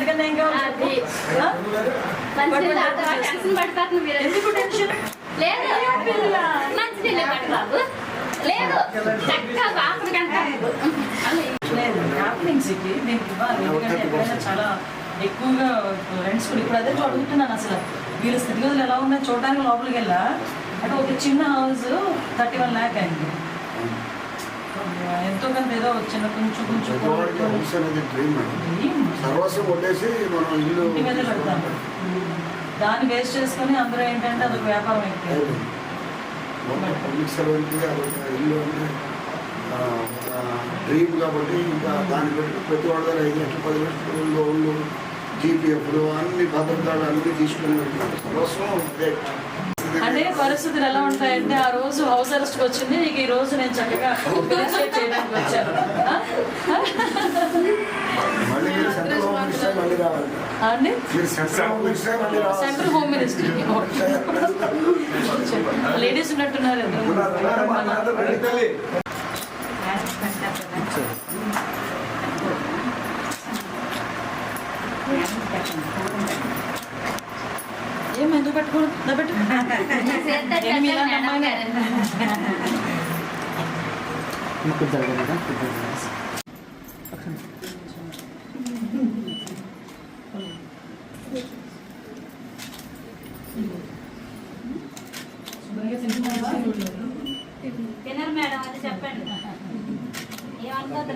అంతకన్నా ఏం కావాలి? ఎందుకు టెన్షన్? లేదు మంచి బాబు లేదు లేదు హ్యాపీనింగ్స్కి నేను ఇవ్వాలి. ఎందుకంటే ఎక్కడైనా చాలా ఎక్కువగా ఫ్రెండ్స్ కూడా ఇప్పుడు అదే అడుగుతున్నాను. అసలు వీళ్ళ స్థితిగతులు ఎలా ఉన్నాయో చూడడానికి లోపలికి వెళ్ళా. అంటే ఒక చిన్న హౌస్ 31 lakh అయింది. ఎంతో కొంత ఏదో చిన్న కొంచెం ఇంటి మీద పెడతాను. దాన్ని వేస్ట్ చేసుకుని అందరూ ఏంటంటే అదొక వ్యాపారం అయిపోయింది. డ్రీమ్ కాబట్టి ఇంకా దాన్ని బట్టి ప్రతి వాళ్ళ 5 లక్షలు 10 లక్షలు లోన్లు జీపీఎఫ్లు అన్ని భద్రతలు అన్ని తీసుకుని అంటే పరిస్థితులు ఎలా ఉంటాయంటే ఆ రోజు హౌస్ అరెస్ట్కి వచ్చింది. నీకు ఈ రోజు నేను చక్కగా చేయడానికి వచ్చాను. అండి సెంట్రల్ హోమ్ మినిస్టర్ లేడీస్ ఉన్నట్టున్నారు. ఏం ఎందుకు పెట్టుకోడు పెట్టు తినరు మేడం అది చెప్పండి ఏమనుకోద్దు.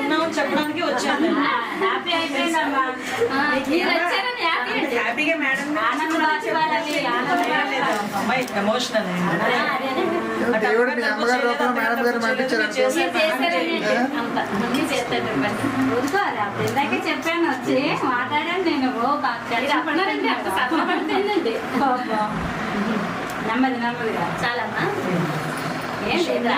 ఉన్నామని చెప్పడానికి వచ్చాను. హ్యాపీ అయిపోయిందమ్మా. హ్యాపీగా మేడం అమ్మాయి ఎమోషనల్ ఇందాకే చెప్పాను వచ్చి మాట్లాడాను నేను. నెమ్మది నెమ్మదిగా చాలమ్మా ఏం లేదా